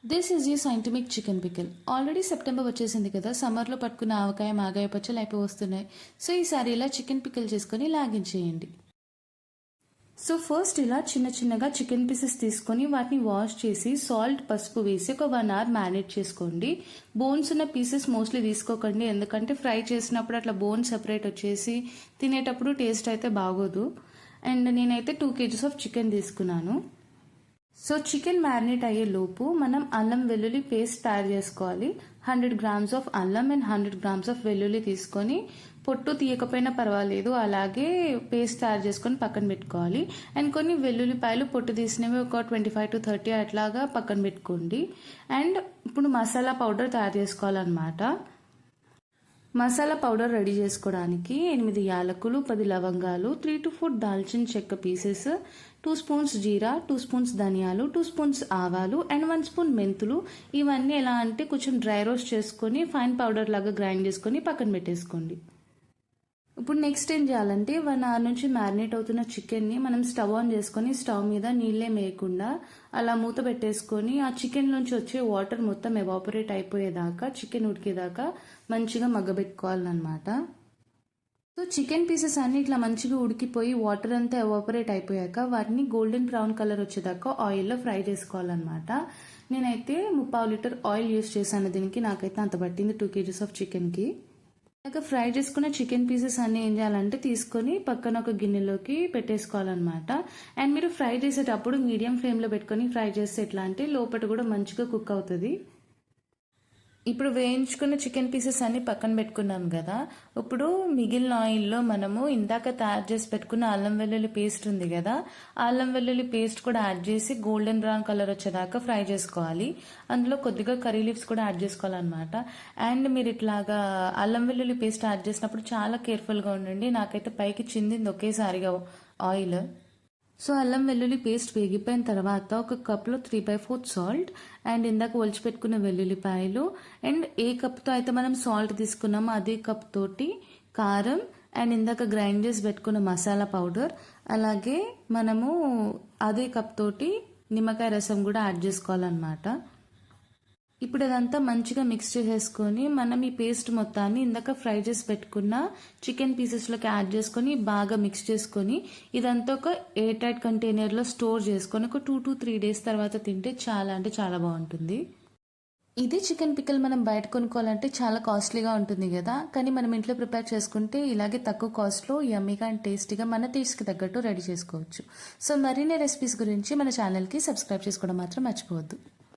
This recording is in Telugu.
This is you scientific chicken pickle. Already September వచ్చేసింది కదా, సమ్మర్లో పట్టుకున్న ఆవకాయ మాగాయ పచ్చలు అయిపోయి వస్తున్నాయి. సో ఈసారి ఇలా చికెన్ పికిల్ చేసుకొని లాగించేయండి. సో ఫస్ట్ ఇలా చిన్న చిన్నగా చికెన్ పీసెస్ తీసుకొని వాటిని వాష్ చేసి సాల్ట్ పసుపు వేసి ఒక 1 hour మ్యారినేట్ చేసుకోండి. బోన్స్ ఉన్న పీసెస్ మోస్ట్లీ తీసుకోకండి, ఎందుకంటే ఫ్రై చేసినప్పుడు అట్లా బోన్ సెపరేట్ వచ్చేసి తినేటప్పుడు టేస్ట్ అయితే బాగోదు. అండ్ నేనైతే 2 kgs ఆఫ్ చికెన్ తీసుకున్నాను. సో చికెన్ మ్యారినేట్ అయ్యే లోపు మనం అల్లం వెల్లుల్లి పేస్ట్ తయారు చేసుకోవాలి. 100 grams ఆఫ్ అల్లం అండ్ 100 grams ఆఫ్ వెల్లుల్లి తీసుకొని పొట్టు తీయకపోయినా పర్వాలేదు, అలాగే పేస్ట్ తయారు చేసుకొని పక్కన పెట్టుకోవాలి. అండ్ కొన్ని వెల్లుల్లిపాయలు పొట్టు తీసినవి ఒక 25 to 30 అట్లాగా పక్కన పెట్టుకోండి. అండ్ ఇప్పుడు మసాలా పౌడర్ తయారు చేసుకోవాలన్నమాట. మసాలా పౌడర్ రెడీ చేసుకోవడానికి 8 యాలకులు, 10 లవంగాలు, 3 to 4 దాల్చిన చెక్క పీసెస్, 2 spoons జీరా, 2 spoons ధనియాలు, 2 spoons ఆవాలు అండ్ 1 spoon మెంతులు. ఇవన్నీ ఎలా అంటే కొంచెం డ్రై రోస్ట్ చేసుకొని ఫైన్ పౌడర్ లాగా గ్రైండ్ చేసుకొని పక్కన పెట్టేసుకోండి. ఇప్పుడు నెక్స్ట్ ఏం చేయాలంటే 1 hour నుంచి మ్యారినేట్ అవుతున్న చికెన్ని మనం స్టవ్ ఆన్ చేసుకొని స్టవ్ మీద నీళ్ళే వేయకుండా అలా మూత పెట్టేసుకొని ఆ చికెన్ నుంచి వచ్చే వాటర్ మొత్తం ఎవాపరేట్ అయిపోయేదాకా, చికెన్ ఉడికేదాకా మంచిగా మగ్గబెట్టుకోవాలన్నమాట. సో చికెన్ పీసెస్ అన్ని ఇట్లా మంచిగా ఉడికిపోయి వాటర్ అంతా ఎవాపరేట్ అయిపోయాక వాటిని గోల్డెన్ బ్రౌన్ కలర్ వచ్చేదాకా ఆయిల్లో ఫ్రై చేసుకోవాలన్నమాట. నేనైతే 3/4 లీటర్ ఆయిల్ యూస్ చేశాను దీనికి, నాకైతే అంత పట్టింది 2 kgs ఆఫ్ చికెన్కి. ఇలాగ ఫ్రై చేసుకున్న చికెన్ పీసెస్ అన్నీ ఏం చేయాలంటే తీసుకొని పక్కన ఒక గిన్నెలోకి పెట్టేసుకోవాలన్నమాట. అండ్ మీరు ఫ్రై చేసేటప్పుడు మీడియం ఫ్లేమ్లో పెట్టుకొని ఫ్రై చేస్తే ఎట్లా అంటే లోపల కూడా మంచిగా కుక్ అవుతుంది. ఇప్పుడు వేయించుకున్న చికెన్ పీసెస్ అన్ని పక్కన పెట్టుకున్నాం కదా, ఇప్పుడు మిగిలిన ఆయిల్లో మనము ఇందాక తయారు చేసి పెట్టుకున్న అల్లం వెల్లుల్లి పేస్ట్ ఉంది కదా, అల్లం వెల్లుల్లి పేస్ట్ కూడా యాడ్ చేసి గోల్డెన్ బ్రౌన్ కలర్ వచ్చేదాకా ఫ్రై చేసుకోవాలి. అందులో కొద్దిగా కర్రీ లీవ్స్ కూడా యాడ్ చేసుకోవాలన్నమాట. అండ్ మీరు ఇట్లాగా అల్లం వెల్లుల్లి పేస్ట్ యాడ్ చేసినప్పుడు చాలా కేర్ఫుల్గా ఉండండి, నాకైతే పైకి చిందింది ఒకేసారిగా ఆయిల్. సో అల్లం వెల్లుల్లి పేస్ట్ వేగిపోయిన తర్వాత ఒక కప్లో 3/4 సాల్ట్ అండ్ ఇందాక ఒలిచిపెట్టుకున్న వెల్లుల్లిపాయలు అండ్ ఏ కప్తో అయితే మనం సాల్ట్ తీసుకున్నామో అదే కప్ తోటి కారం అండ్ ఇందాక గ్రైండ్ చేసి పెట్టుకున్న మసాలా పౌడర్, అలాగే మనము అదే కప్ తోటి నిమ్మకాయ రసం కూడా యాడ్ చేసుకోవాలన్నమాట. ఇప్పుడు అదంతా మంచిగా మిక్స్ చేసేసుకొని మనం ఈ పేస్ట్ మొత్తాన్ని ఇందాక ఫ్రై చేసి పెట్టుకున్న చికెన్ పీసెస్లోకి యాడ్ చేసుకొని బాగా మిక్స్ చేసుకొని ఇదంతా ఒక ఎయిర్ టైట్ కంటైనర్లో స్టోర్ చేసుకొని ఒక 2 to 3 days తర్వాత తింటే చాలా అంటే చాలా బాగుంటుంది. ఇది చికెన్ పికిల్ మనం బయట కొనుక్కోవాలంటే చాలా కాస్ట్లీగా ఉంటుంది కదా, కానీ మనం ఇంట్లో ప్రిపేర్ చేసుకుంటే ఇలాగే తక్కువ కాస్ట్లో యమ్మీగా అండ్ టేస్టీగా మన టేస్ట్కి తగ్గట్టు రెడీ చేసుకోవచ్చు. సో మరిన్ని రెసిపీస్ గురించి మన ఛానల్కి సబ్స్క్రైబ్ చేసుకోవడం మాత్రం మర్చిపోవద్దు.